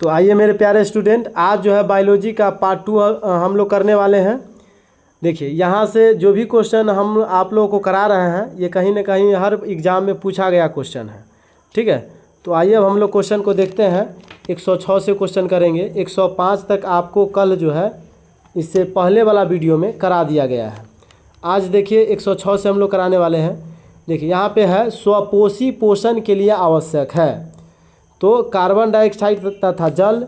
तो आइए मेरे प्यारे स्टूडेंट, आज जो है बायोलॉजी का पार्ट 2 हम लोग करने वाले हैं। देखिए यहाँ से जो भी क्वेश्चन हम आप लोगों को करा रहे हैं ये कहीं ना कहीं हर एग्ज़ाम में पूछा गया क्वेश्चन है। ठीक है, तो आइए अब हम लोग क्वेश्चन को देखते हैं। 106 से क्वेश्चन करेंगे, 105 तक आपको कल जो है इससे पहले वाला वीडियो में करा दिया गया है। आज देखिए 106 से हम लोग कराने वाले हैं। देखिए यहाँ पे है स्वपोषी पोषण के लिए आवश्यक है तो कार्बन डाइऑक्साइड तथा जल,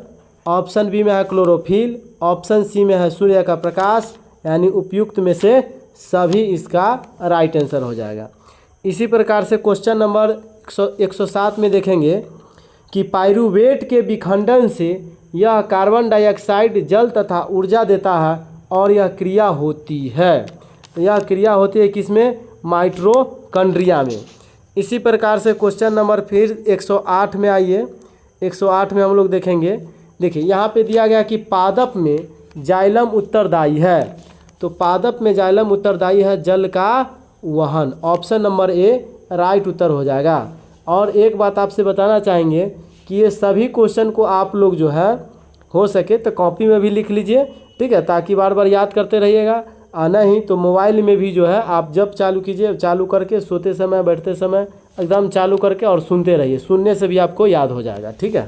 ऑप्शन बी में है क्लोरोफिल, ऑप्शन सी में है सूर्य का प्रकाश, यानी उपयुक्त में से सभी इसका राइट आंसर हो जाएगा। इसी प्रकार से क्वेश्चन नंबर 107 में देखेंगे कि पाइरूवेट के विखंडन से यह कार्बन डाइऑक्साइड जल तथा ऊर्जा देता है और यह क्रिया होती है। तो यह क्रिया होती है किसमें? माइटोकॉन्ड्रिया में। इसी प्रकार से क्वेश्चन नंबर फिर 108 में आइए। 108 में हम लोग देखेंगे, देखिए यहाँ पे दिया गया कि पादप में जाइलम उत्तरदायी है। तो पादप में जाइलम उत्तरदायी है जल का वहन, ऑप्शन नंबर ए राइट उत्तर हो जाएगा। और एक बात आपसे बताना चाहेंगे कि ये सभी क्वेश्चन को आप लोग जो है हो सके तो कॉपी में भी लिख लीजिए, ठीक है, ताकि बार बार याद करते रहिएगा। नहीं तो मोबाइल में भी जो है आप जब चालू कीजिए, चालू करके सोते समय बैठते समय एकदम चालू करके और सुनते रहिए, सुनने से भी आपको याद हो जाएगा। ठीक है,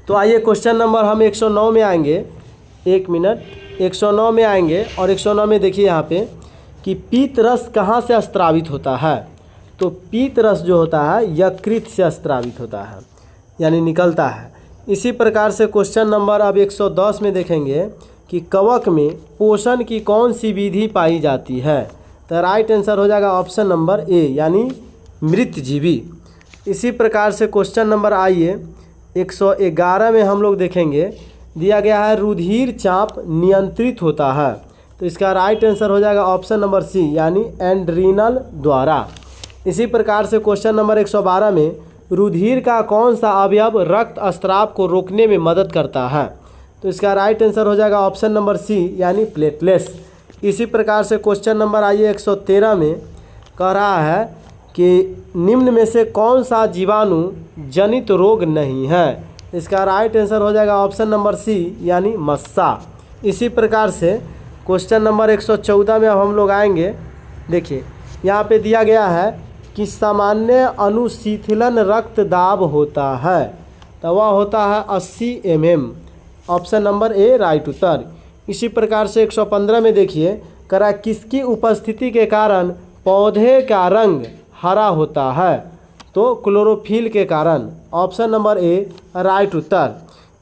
तो आइए क्वेश्चन नंबर हम 109 में आएंगे। 1 मिनट, 109 में आएंगे और 109 में देखिए यहाँ पे कि पीत रस कहाँ से स्त्रावित होता है। तो पीत रस जो होता है यकृत से स्त्रावित होता है, यानी निकलता है। इसी प्रकार से क्वेश्चन नंबर अब 110 में देखेंगे कि कवक में पोषण की कौन सी विधि पाई जाती है। तो राइट आंसर हो जाएगा ऑप्शन नंबर ए, यानी मृतजीवी। इसी प्रकार से क्वेश्चन नंबर आइए 111 में हम लोग देखेंगे, दिया गया है रुधिर चाप नियंत्रित होता है। तो इसका राइट आंसर हो जाएगा ऑप्शन नंबर सी, यानी एड्रीनल द्वारा। इसी प्रकार से क्वेश्चन नंबर 112 में रुधिर का कौन सा अवयव रक्त स्राव को रोकने में मदद करता है। तो इसका राइट आंसर हो जाएगा ऑप्शन नंबर सी, यानी प्लेटलेट्स। इसी प्रकार से क्वेश्चन नंबर आइए 113 में कह रहा है कि निम्न में से कौन सा जीवाणु जनित रोग नहीं है। इसका राइट आंसर हो जाएगा ऑप्शन नंबर सी, यानी मस्सा। इसी प्रकार से क्वेश्चन नंबर 114 में अब हम लोग आएंगे। देखिए यहाँ पे दिया गया है कि सामान्य अनुशीतलन रक्तदाब होता है, तो वह होता है 80 mm, option number A right उत्तर। इसी प्रकार से 115 में देखिए करा किसकी उपस्थिति के कारण पौधे का रंग हरा होता है। तो क्लोरोफिल के कारण, ऑप्शन नंबर ए राइट उत्तर।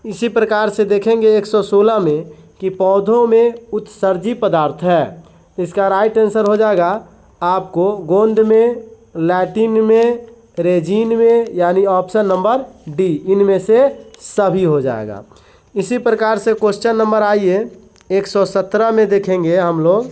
इसी प्रकार से देखेंगे 116 में कि पौधों में उत्सर्जी पदार्थ है। इसका राइट आंसर हो जाएगा आपको गोंद में, लैटिन में, रेजिन में, यानी ऑप्शन नंबर डी, इनमें से सभी हो जाएगा। इसी प्रकार से क्वेश्चन नंबर आइए 117 में देखेंगे हम लोग,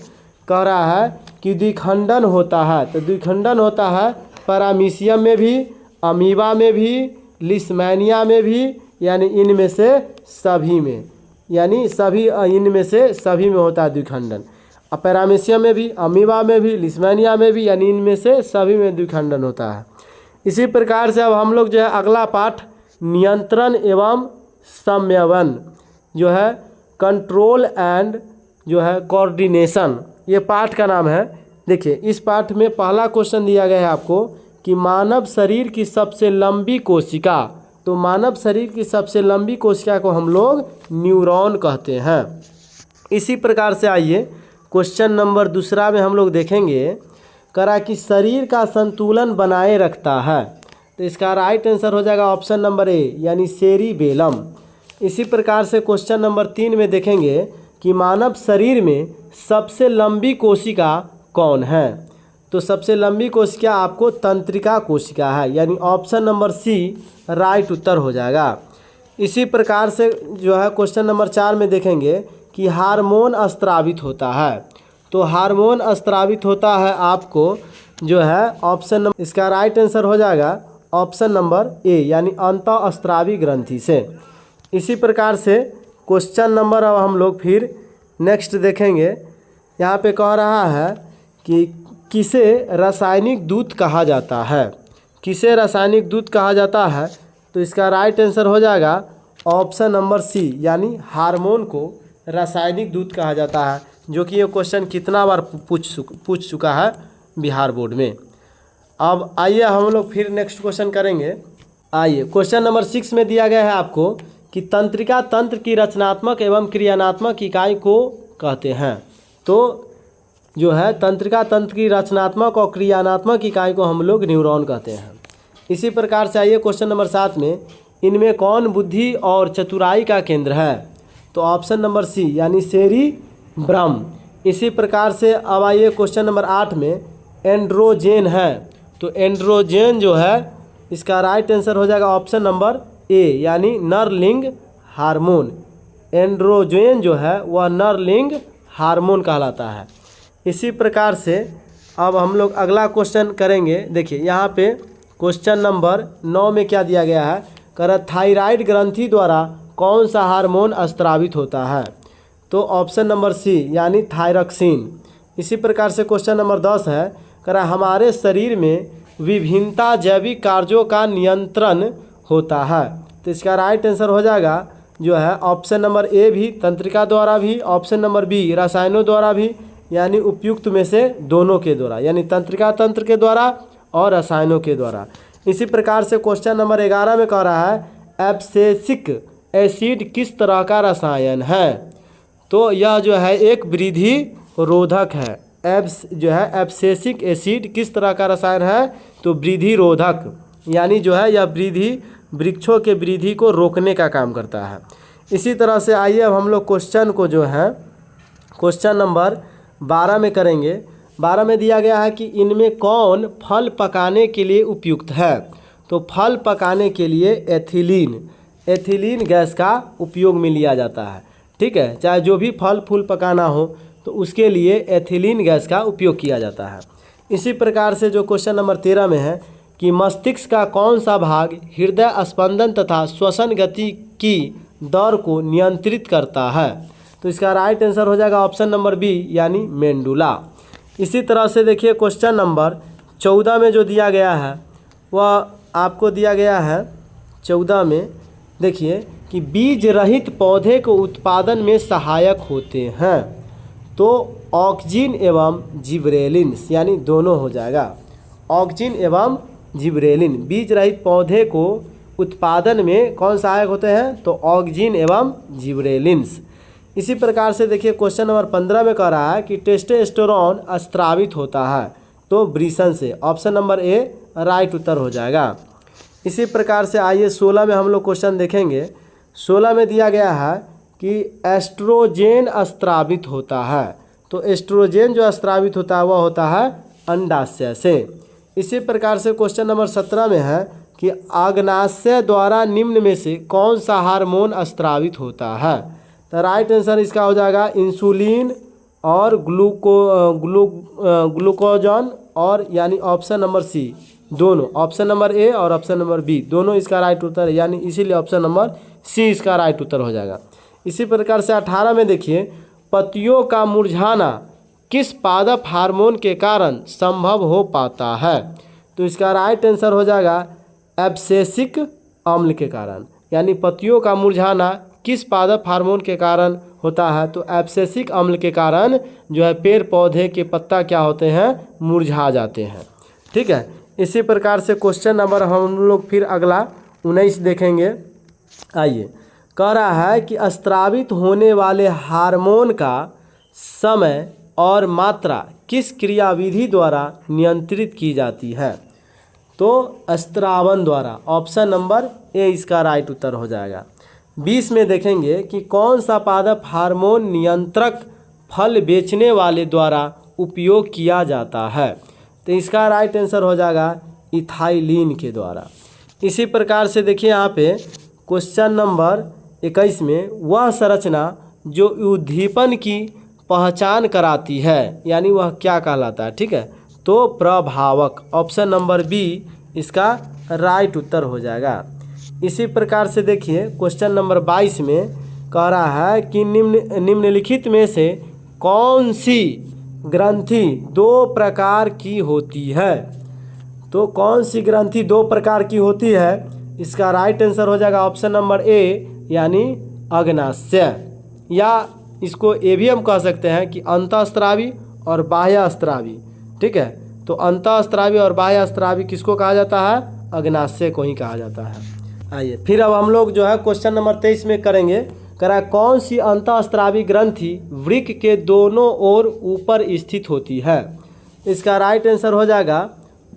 कह रहा है कि द्विखंडन होता है। तो द्विखंडन होता है पैरामीशियम में भी, अमीबा में भी, लिस्मैनिया में भी, यानी इनमें से सभी में, यानी सभी इनमें से सभी में होता है द्विखंडन। पैरामीशियम में भी, अमीबा में भी, लिस्मैनिया में भी, यानी इनमें से सभी में द्विखंडन होता है। इसी प्रकार से अब हम लोग जो है अगला पाठ नियंत्रण एवं समन्वयन जो है, कंट्रोल एंड जो है कोऑर्डिनेशन, ये पाठ का नाम है। देखिए इस पाठ में पहला क्वेश्चन दिया गया है आपको कि मानव शरीर की सबसे लंबी कोशिका। तो मानव शरीर की सबसे लंबी कोशिका को हम लोग न्यूरॉन कहते हैं। इसी प्रकार से आइए क्वेश्चन नंबर दूसरा में हम लोग देखेंगे, करा कि शरीर का संतुलन बनाए रखता है। तो इसका राइट आंसर हो जाएगा ऑप्शन नंबर ए, यानी सेरिबेलम। इसी प्रकार से क्वेश्चन नंबर 3 में देखेंगे कि मानव शरीर में सबसे लंबी कोशिका कौन है। तो सबसे लंबी कोशिका आपको तंत्रिका कोशिका है, यानी ऑप्शन नंबर सी राइट उत्तर हो जाएगा। इसी प्रकार से जो है क्वेश्चन नंबर 4 में देखेंगे कि हार्मोन स्रावित होता है। तो हार्मोन स्रावित होता है आपको जो है ऑप्शन नंबर, इसका राइट आंसर हो जाएगा ऑप्शन नंबर ए, यानी अंतःस्रावी ग्रंथि से। इसी प्रकार से क्वेश्चन नंबर अब हम लोग फिर नेक्स्ट देखेंगे। यहाँ पे कह रहा है कि किसे रासायनिक दूत कहा जाता है। किसे रासायनिक दूत कहा जाता है। तो इसका राइट आंसर हो जाएगा ऑप्शन नंबर सी यानी हार्मोन को रासायनिक दूध कहा जाता है, जो कि ये क्वेश्चन कितना बार पूछ चुका है बिहार बोर्ड में। अब आइए हम लोग फिर नेक्स्ट क्वेश्चन करेंगे। आइए क्वेश्चन नंबर 6 में दिया गया है आपको कि तंत्रिका तंत्र की रचनात्मक एवं क्रियात्मक इकाई को कहते हैं। तो जो है तंत्रिका तंत्र की रचनात्मक और क्रियात्मक इकाई को हम लोग न्यूरॉन कहते हैं। इसी प्रकार से आइए क्वेश्चन नंबर 7 में, इनमें कौन बुद्धि और चतुराई का केंद्र है? तो ऑप्शन नंबर सी यानी सेरिब्रम। इसी प्रकार से अब आइए क्वेश्चन नंबर 8 में, एंड्रोजेन है। तो एंड्रोजेन जो है इसका राइट आंसर हो जाएगा ऑप्शन नंबर ए यानी नरलिंग हार्मोन। एंड्रोजेन जो है वह नरलिंग हार्मोन कहलाता है। इसी प्रकार से अब हम लोग अगला क्वेश्चन करेंगे। देखिए यहाँ पे क्वेश्चन नंबर 9 में क्या दिया गया है, कर थायराइड ग्रंथि द्वारा कौन सा हार्मोन स्रावित होता है? तो ऑप्शन नंबर सी यानी थायरक्सिन। इसी प्रकार से क्वेश्चन नंबर 10 है, कर हमारे शरीर में विभिन्नता जैविक कार्यों का नियंत्रण होता है। तो इसका राइट आंसर हो जाएगा जो है ऑप्शन नंबर ए भी तंत्रिका द्वारा भी, ऑप्शन नंबर बी रसायनों द्वारा भी, यानी उपयुक्त में से दोनों के द्वारा, यानी तंत्रिका तंत्र के द्वारा और रसायनों के द्वारा। इसी प्रकार से क्वेश्चन नंबर 11 में कह रहा है, एब्सेसिक एसिड किस तरह का रसायन है? तो यह जो है एक वृद्धि रोधक है। जो है एब्सेसिक एसिड किस तरह का रसायन है? तो वृद्धि रोधक, यानी जो है यह वृक्षों के वृद्धि को रोकने का काम करता है। इसी तरह से आइए अब हम लोग क्वेश्चन को जो है क्वेश्चन नंबर 12 में करेंगे। 12 में दिया गया है कि इनमें कौन फल पकाने के लिए उपयुक्त है? तो फल पकाने के लिए एथिलीन गैस का उपयोग में लिया जाता है। ठीक है, चाहे जो भी फल फूल पकाना हो तो उसके लिए एथिलीन गैस का उपयोग किया जाता है। इसी प्रकार से जो क्वेश्चन नंबर 13 में है कि मस्तिष्क का कौन सा भाग हृदय स्पंदन तथा श्वसन गति की दर को नियंत्रित करता है? तो इसका राइट आंसर हो जाएगा ऑप्शन नंबर बी यानी मेंडुला। इसी तरह से देखिए क्वेश्चन नंबर 14 में जो दिया गया है वह आपको दिया गया है 14 में, देखिए कि बीज रहित पौधे को उत्पादन में सहायक होते हैं। तो ऑक्जिन एवं जिबरेलिन्स यानी दोनों हो जाएगा, ऑक्जिन एवं जिबरेलिन। बीज रहित पौधे को उत्पादन में कौन सहायक होते हैं? तो ऑक्जिन एवं जिबरेलिन्स। इसी प्रकार से देखिए क्वेश्चन नंबर 15 में कह रहा है कि टेस्टोस्टेरोन स्रावित होता है तो वृषण से, ऑप्शन नंबर ए राइट उत्तर हो जाएगा। इसी प्रकार से आइए 16 में हम लोग क्वेश्चन देखेंगे। 16 में दिया गया है कि एस्ट्रोजेन स्रावित होता है। तो एस्ट्रोजेन जो स्रावित होता है वह होता है अंडाशय से। इसी प्रकार से क्वेश्चन नंबर 17 में है कि अग्नाशय द्वारा निम्न में से कौन सा हार्मोन स्रावित होता है? तो राइट आंसर इसका हो जाएगा इंसुलिन और ग्लूकोजन, और यानी ऑप्शन नंबर सी दोनों, ऑप्शन नंबर ए और ऑप्शन नंबर बी दोनों इसका राइट उत्तर है, यानी इसीलिए ऑप्शन नंबर सी इसका राइट उत्तर हो जाएगा। इसी प्रकार से 18 में देखिए, पत्तियों का मुरझाना किस पादप हार्मोन के कारण संभव हो पाता है? तो इसका राइट आंसर हो जाएगा एब्सेसिक अम्ल के कारण, यानी पत्तियों का मुरझाना किस पादप हार्मोन के कारण होता है? तो एब्सेसिक अम्ल के कारण जो है पेड़ पौधे के पत्ता क्या होते हैं? मुरझा जाते हैं। ठीक है, इसी प्रकार से क्वेश्चन नंबर हम लोग फिर अगला 19 देखेंगे। आइए, कह रहा है कि स्रावित होने वाले हार्मोन का समय और मात्रा किस क्रियाविधि द्वारा नियंत्रित की जाती है? तो स्रावन द्वारा, ऑप्शन नंबर ए इसका राइट उत्तर हो जाएगा। 20 में देखेंगे कि कौन सा पादप हार्मोन नियंत्रक फल बेचने वाले द्वारा उपयोग किया जाता है? तो इसका राइट आंसर हो जाएगा इथाइलिन के द्वारा। इसी प्रकार से देखिए यहाँ पे क्वेश्चन नंबर 21 में, वह संरचना जो उद्दीपन की पहचान कराती है, यानी वह क्या कहलाता है? ठीक है, तो प्रभावक, ऑप्शन नंबर बी इसका राइट उत्तर हो जाएगा। इसी प्रकार से देखिए क्वेश्चन नंबर 22 में कह रहा है कि निम्नलिखित में से कौन सी ग्रंथि 2 प्रकार की होती है? तो कौन सी ग्रंथि 2 प्रकार की होती है? इसका राइट आंसर हो जाएगा ऑप्शन नंबर ए यानी अग्नाशय, या इसको ये भी हम कह सकते हैं कि अंतःस्रावी और बाह्यस्रावी। ठीक है, तो अंतःस्रावी और बाह्यस्रावी किसको कहा जाता है? अग्नाशय को ही कहा जाता है। आइए फिर अब हम लोग जो है क्वेश्चन नंबर 23 में करेंगे। करा कौन सी अंतःस्रावी ग्रंथि वृक्क के दोनों ओर ऊपर स्थित होती है? इसका राइट आंसर हो जाएगा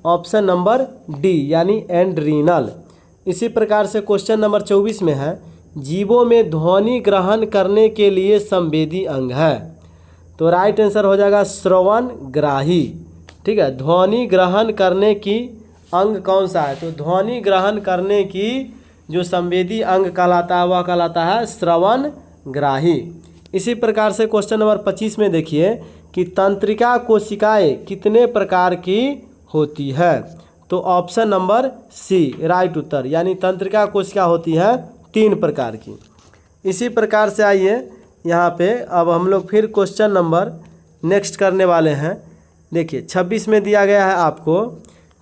ऑप्शन नंबर डी, यानी एंड्रीनल। इसी प्रकार से क्वेश्चन नंबर 24 में है, जीवों में ध्वनि ग्रहण करने के लिए संवेदी अंग है। तो राइट आंसर हो जाएगा श्रवण ग्राही। ठीक है, ध्वनि ग्रहण करने की अंग कौन सा है? तो ध्वनि ग्रहण करने की जो संवेदी अंग कहलाता है वह कहलाता है श्रवण ग्राही। इसी प्रकार से क्वेश्चन नंबर 25 में देखिए कि तंत्रिका कोशिकाएं कितने प्रकार की होती है? तो ऑप्शन नंबर सी राइट उत्तर, यानी तंत्रिका कोशिका होती है 3 प्रकार की। इसी प्रकार से आइए यहाँ पे अब हम लोग फिर क्वेश्चन नंबर नेक्स्ट करने वाले हैं। देखिए 26 में दिया गया है आपको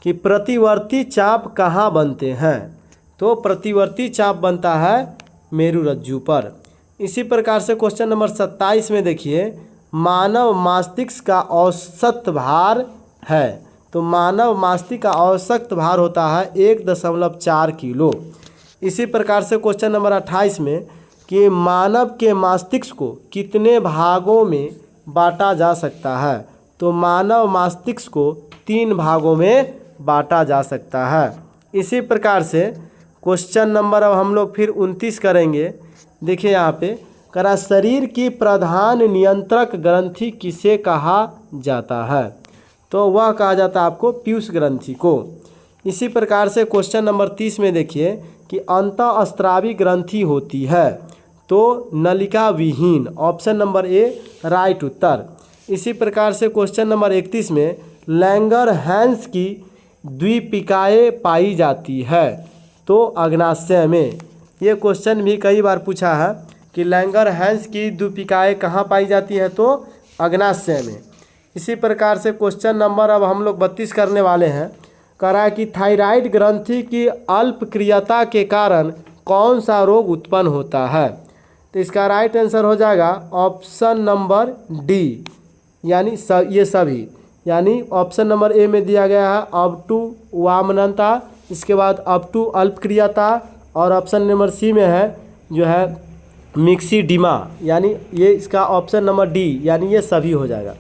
कि प्रतिवर्ती चाप कहाँ बनते हैं? तो प्रतिवर्ती चाप बनता है मेरुरज्जु पर। इसी प्रकार से क्वेश्चन नंबर 27 में देखिए, मानव मस्तिष्क का औसत भार है। तो मानव मस्तिष्क का औसत भार होता है 1.4 किलो। इसी प्रकार से क्वेश्चन नंबर 28 में कि मानव के मस्तिष्क को कितने भागों में बांटा जा सकता है? तो मानव मस्तिष्क को 3 भागों में बांटा जा सकता है। इसी प्रकार से क्वेश्चन नंबर अब हम लोग फिर 29 करेंगे। देखिए यहाँ पे करा शरीर की प्रधान नियंत्रक ग्रंथि किसे कहा जाता है? तो वह कहा जाता है आपको पीयूष ग्रंथि को। इसी प्रकार से क्वेश्चन नंबर 30 में देखिए कि अंतःस्रावी ग्रंथि होती है। तो नलिका विहीन, ऑप्शन नंबर ए राइट उत्तर। इसी प्रकार से क्वेश्चन नंबर 31 में लैंगरहैंस की द्वीपिकाएँ पाई जाती है। तो अग्नाशय में। ये क्वेश्चन भी कई बार पूछा है कि लैंगरहैंस की द्वीपिकाएँ कहाँ पाई जाती है? तो अग्नाशय में। इसी प्रकार से क्वेश्चन नंबर अब हम लोग 32 करने वाले हैं। कह रहा है कि थायराइड ग्रंथि की अल्पक्रियता के कारण कौन सा रोग उत्पन्न होता है? तो इसका राइट आंसर हो जाएगा ऑप्शन नंबर डी, यानी ये सभी, यानी ऑप्शन नंबर ए में दिया गया है अप टू वामनता, इसके बाद अप टू अल्पक्रियता, और ऑप्शन नंबर सी में है जो है मिक्सीडिमा, यानी ये इसका ऑप्शन नंबर डी, यानी ये सभी हो जाएगा।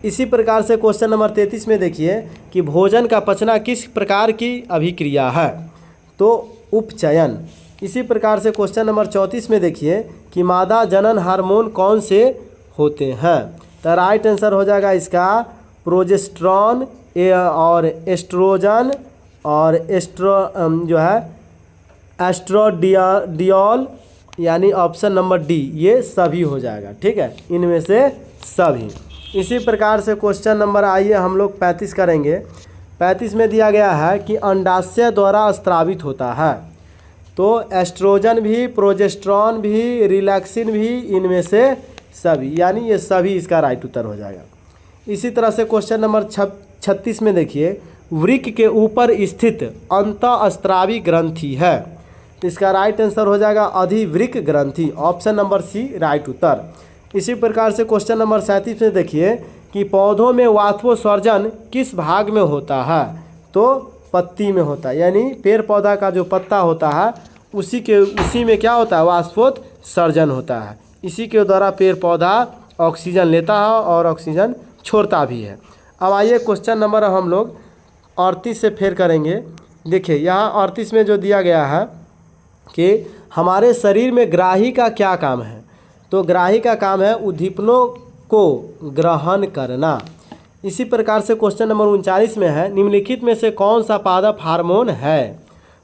इसी प्रकार से क्वेश्चन नंबर 33 में देखिए कि भोजन का पचना किस प्रकार की अभिक्रिया है? तो उपचयन। इसी प्रकार से क्वेश्चन नंबर 34 में देखिए कि मादा जनन हार्मोन कौन से होते हैं? तो राइट आंसर हो जाएगा इसका प्रोजेस्टेरॉन और एस्ट्रोजन और जो है एस्ट्रोडियोल, यानी ऑप्शन नंबर डी, ये सभी हो जाएगा। ठीक है, इनमें से सभी। इसी प्रकार से क्वेश्चन नंबर आइए हम लोग 35 करेंगे। 35 में दिया गया है कि अंडाशय द्वारा स्रावित होता है। तो एस्ट्रोजन भी, प्रोजेस्टेरॉन भी, रिलैक्सिन भी, इनमें से सभी, यानी ये सभी इसका राइट उत्तर हो जाएगा। इसी तरह से क्वेश्चन नंबर 36 में देखिए वृक्क के ऊपर स्थित अंतःस्रावी ग्रंथि है। इसका राइट आंसर हो जाएगा अधिवृक्क ग्रंथि, ऑप्शन नंबर सी राइट उत्तर। इसी प्रकार से क्वेश्चन नंबर 37 में देखिए कि पौधों में वाष्पोत्सर्जन किस भाग में होता है? तो पत्ती में होता है, यानी पेड़ पौधा का जो पत्ता होता है उसी में क्या होता है? वाष्पोत्सर्जन होता है। इसी के द्वारा पेड़ पौधा ऑक्सीजन लेता है और ऑक्सीजन छोड़ता भी है। अब आइए क्वेश्चन नंबर हम लोग 38 से फेर करेंगे। देखिए यहाँ 38 में जो दिया गया है कि हमारे शरीर में ग्राही का क्या काम है? तो ग्राही का काम है उद्दीपनों को ग्रहण करना। इसी प्रकार से क्वेश्चन नंबर 39 में है निम्नलिखित में से कौन सा पादप हार्मोन है?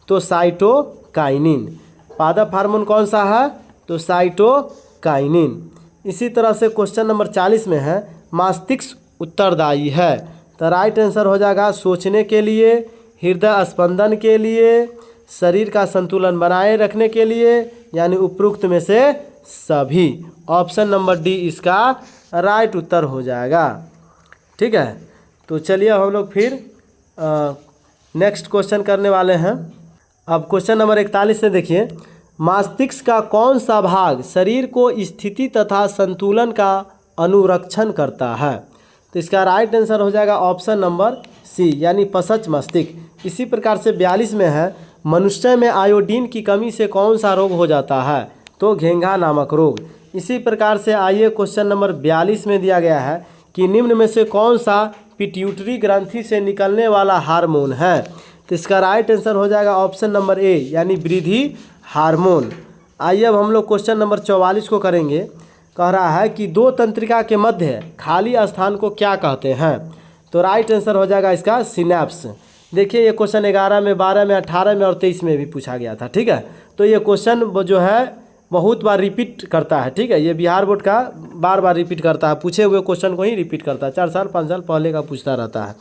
तो साइटोकाइनिन। पादप हार्मोन कौन सा है? तो साइटोकाइनिन। इसी तरह से क्वेश्चन नंबर 40 में है मस्तिष्क उत्तरदायी है। तो राइट आंसर हो जाएगा सोचने के लिए, हृदय स्पंदन के लिए, शरीर का संतुलन बनाए रखने के लिए, यानी उपरोक्त में से सभी। ऑप्शन नंबर डी इसका राइट उत्तर हो जाएगा। ठीक है, तो चलिए हम लोग फिर नेक्स्ट क्वेश्चन करने वाले हैं। अब क्वेश्चन नंबर 41 से देखिए मस्तिष्क का कौन सा भाग शरीर को स्थिति तथा संतुलन का अनुरक्षण करता है? तो इसका राइट आंसर हो जाएगा ऑप्शन नंबर सी यानी पसच मस्तिष्क। इसी प्रकार से 42 में है, मनुष्य में आयोडीन की कमी से कौन सा रोग हो जाता है? तो घेंघा नामक रोग। इसी प्रकार से आइए क्वेश्चन नंबर 42 में दिया गया है कि निम्न में से कौन सा पिट्यूटरी ग्रंथि से निकलने वाला हार्मोन है? तो इसका राइट आंसर हो जाएगा ऑप्शन नंबर ए यानी वृद्धि हार्मोन। आइए अब हम लोग क्वेश्चन नंबर 44 को करेंगे। कह रहा है कि दो तंत्रिका के मध्य खाली स्थान को क्या कहते हैं? तो राइट आंसर हो जाएगा इसका सिनेप्स। देखिए ये क्वेश्चन 11 में, 12 में, 18 में और 23 में भी पूछा गया था। ठीक है, तो ये क्वेश्चन जो है बहुत बार रिपीट करता है। ठीक है, ये बिहार बोर्ड का बार बार रिपीट करता है, पूछे हुए क्वेश्चन को ही रिपीट करता है, 4 साल 5 साल पहले का पूछता रहता है।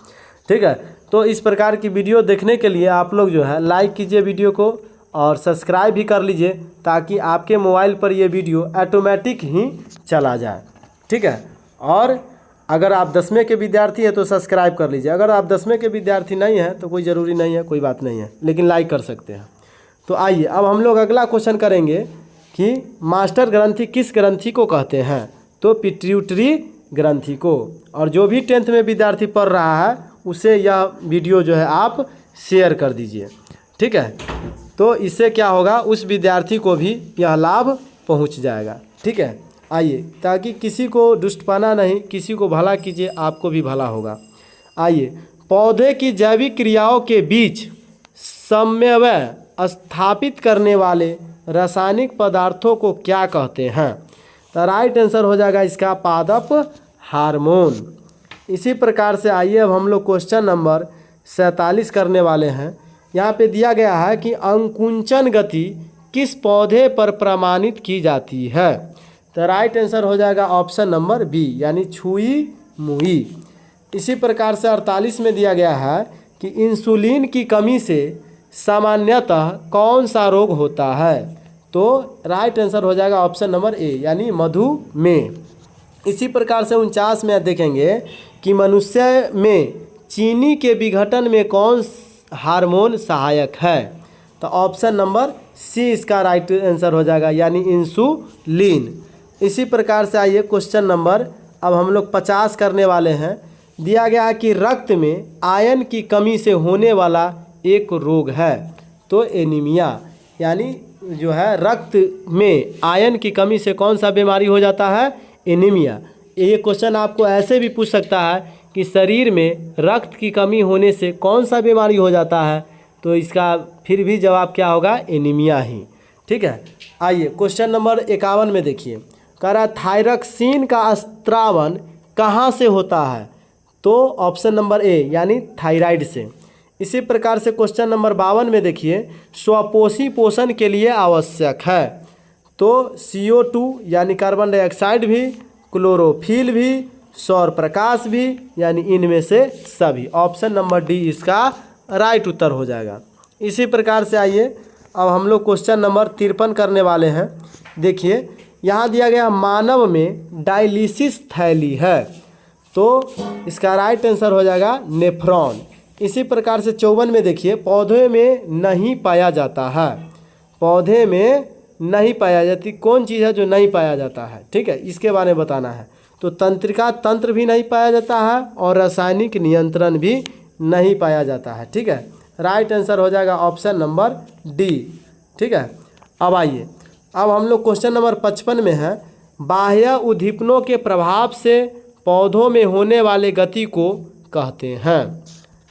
ठीक है, तो इस प्रकार की वीडियो देखने के लिए आप लोग जो है लाइक कीजिए वीडियो को और सब्सक्राइब भी कर लीजिए ताकि आपके मोबाइल पर ये वीडियो ऑटोमेटिक ही चला जाए। ठीक है, और अगर आप 10वें के विद्यार्थी हैं तो सब्सक्राइब कर लीजिए। अगर आप 10वें के विद्यार्थी नहीं हैं तो कोई ज़रूरी नहीं है, कोई बात नहीं है, लेकिन लाइक कर सकते हैं। तो आइए अब हम लोग अगला क्वेश्चन करेंगे कि मास्टर ग्रंथि किस ग्रंथि को कहते हैं? तो पिट्यूटरी ग्रंथि को। और जो भी 10th में विद्यार्थी पढ़ रहा है उसे यह वीडियो जो है आप शेयर कर दीजिए। ठीक है, तो इससे क्या होगा, उस विद्यार्थी को भी यह लाभ पहुंच जाएगा। ठीक है, आइए ताकि किसी को दुष्टपना नहीं, किसी को भला कीजिए, आपको भी भला होगा। आइए, पौधे की जैविक क्रियाओं के बीच समन्वय स्थापित करने वाले रासायनिक पदार्थों को क्या कहते हैं? तो राइट आंसर हो जाएगा इसका पादप हार्मोन। इसी प्रकार से आइए अब हम लोग क्वेश्चन नंबर 47 करने वाले हैं। यहाँ पे दिया गया है कि अंकुंचन गति किस पौधे पर प्रमाणित की जाती है? तो राइट आंसर हो जाएगा ऑप्शन नंबर बी यानी छुई मुई। इसी प्रकार से 48 में दिया गया है कि इंसुलिन की कमी से सामान्यतः कौन सा रोग होता है? तो राइट आंसर हो जाएगा ऑप्शन नंबर ए यानी मधुमेह। इसी प्रकार से 49 में देखेंगे कि मनुष्य में चीनी के विघटन में कौन हार्मोन सहायक है? तो ऑप्शन नंबर सी इसका राइट आंसर हो जाएगा यानी इंसुलिन। इसी प्रकार से आइए क्वेश्चन नंबर अब हम लोग 50 करने वाले हैं। दिया गया है कि रक्त में आयरन की कमी से होने वाला एक रोग है, तो एनीमिया यानी जो है रक्त में आयरन की कमी से कौन सा बीमारी हो जाता है? एनीमिया। ये क्वेश्चन आपको ऐसे भी पूछ सकता है कि शरीर में रक्त की कमी होने से कौन सा बीमारी हो जाता है? तो इसका फिर भी जवाब क्या होगा? एनीमिया ही। ठीक है, आइए क्वेश्चन नंबर 51 में देखिए, कह रहा थायरक्सिन का स्त्रावन कहाँ से होता है? तो ऑप्शन नंबर ए यानी थायराइड से। इसी प्रकार से क्वेश्चन नंबर 52 में देखिए, स्वपोषी पोषण के लिए आवश्यक है? तो CO2 यानी कार्बन डाइऑक्साइड भी, क्लोरोफिल भी, सौर प्रकाश भी, यानी इनमें से सभी। ऑप्शन नंबर डी इसका राइट उत्तर हो जाएगा। इसी प्रकार से आइए अब हम लोग क्वेश्चन नंबर 53 करने वाले हैं। देखिए यहाँ दिया गया मानव में डायलिसिस थैली है, तो इसका राइट आंसर हो जाएगा नेफ्रॉन। इसी प्रकार से 54 में देखिए, पौधे में नहीं पाया जाता है। पौधे में नहीं पाया जाती कौन चीज़ है जो नहीं पाया जाता है? ठीक है, इसके बारे में बताना है। तो तंत्रिका तंत्र भी नहीं पाया जाता है और रासायनिक नियंत्रण भी नहीं पाया जाता है। ठीक है, राइट आंसर हो जाएगा ऑप्शन नंबर डी। ठीक है, अब आइए अब हम लोग क्वेश्चन नंबर 55 में है, बाह्य उद्दीपनों के प्रभाव से पौधों में होने वाले गति को कहते हैं?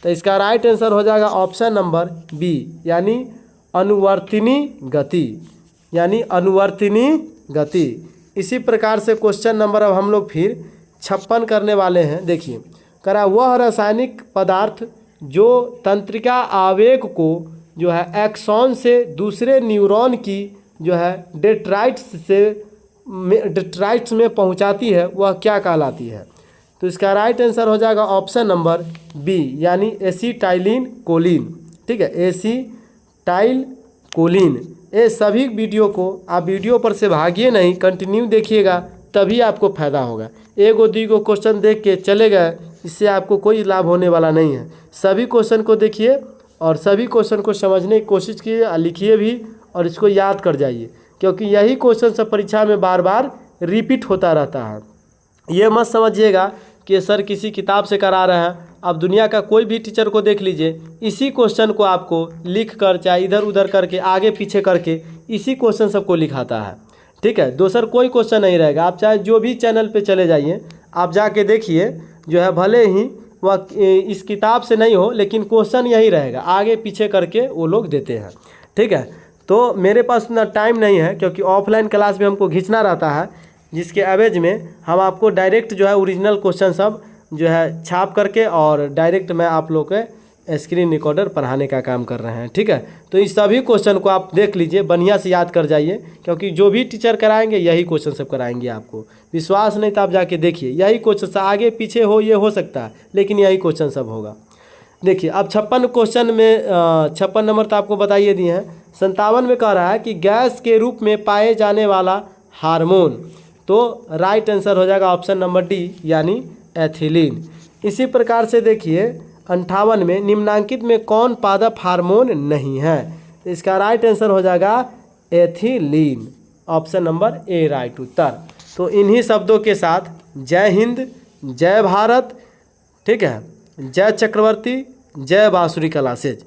तो इसका राइट आंसर हो जाएगा ऑप्शन नंबर बी यानी अनुवर्तिनी गति, यानी अनुवर्तिनी गति। इसी प्रकार से क्वेश्चन नंबर अब हम लोग फिर 56 करने वाले हैं। देखिए, करा वह रासायनिक पदार्थ जो तंत्रिका आवेग को जो है एक्सॉन से दूसरे न्यूरॉन की जो है डेट्राइट्स में पहुंचाती है, वह क्या कहलाती है? तो इसका राइट आंसर हो जाएगा ऑप्शन नंबर बी यानी एसिटाइलिन कोलिन। ठीक है, एसिटाइल कोलिन। ये सभी वीडियो को आप वीडियो पर से भागिए नहीं, कंटिन्यू देखिएगा तभी आपको फ़ायदा होगा। एक और दो क्वेश्चन देख के चले गए, इससे आपको कोई लाभ होने वाला नहीं है। सभी क्वेश्चन को देखिए और सभी क्वेश्चन को समझने की कोशिश कीजिए, लिखिए भी और इसको याद कर जाइए, क्योंकि यही क्वेश्चन सब परीक्षा में बार बार रिपीट होता रहता है। ये मत समझिएगा कि सर किसी किताब से करा रहे हैं। आप दुनिया का कोई भी टीचर को देख लीजिए, इसी क्वेश्चन को आपको लिख कर चाहे इधर उधर करके आगे पीछे करके इसी क्वेश्चन सबको लिखाता है। ठीक है, दूसरा कोई क्वेश्चन नहीं रहेगा। आप चाहे जो भी चैनल पे चले जाइए, आप जाके देखिए जो है, भले ही वह इस किताब से नहीं हो लेकिन क्वेश्चन यही रहेगा, आगे पीछे करके वो लोग देते हैं। ठीक है, तो मेरे पास उतना टाइम नहीं है क्योंकि ऑफलाइन क्लास में हमको खींचना रहता है, जिसके एवज में हम आपको डायरेक्ट जो है ओरिजिनल क्वेश्चन सब जो है छाप करके और डायरेक्ट मैं आप लोग के स्क्रीन रिकॉर्डर पढ़ाने का काम कर रहे हैं। ठीक है, तो इस सभी क्वेश्चन को आप देख लीजिए, बढ़िया से याद कर जाइए, क्योंकि जो भी टीचर कराएंगे यही क्वेश्चन सब कराएंगे। आपको विश्वास नहीं तो आप जाके देखिए, यही क्वेश्चन सब आगे पीछे हो ये हो सकता है, लेकिन यही क्वेश्चन सब होगा। देखिए अब 56 क्वेश्चन में 56 नंबर तो आपको बताइए दिए हैं। 57 में कह रहा है कि गैस के रूप में पाए जाने वाला हार्मोन, तो राइट आंसर हो जाएगा ऑप्शन नंबर डी यानी एथिलीन। इसी प्रकार से देखिए 58 में निम्नांकित में कौन पादप हार्मोन नहीं है, तो इसका राइट आंसर हो जाएगा ethylene, option number A right उत्तर। तो इन्हीं शब्दों के साथ जय हिंद, जय भारत, ठीक है, जय चक्रवर्ती, जय बांसुरी क्लासेज।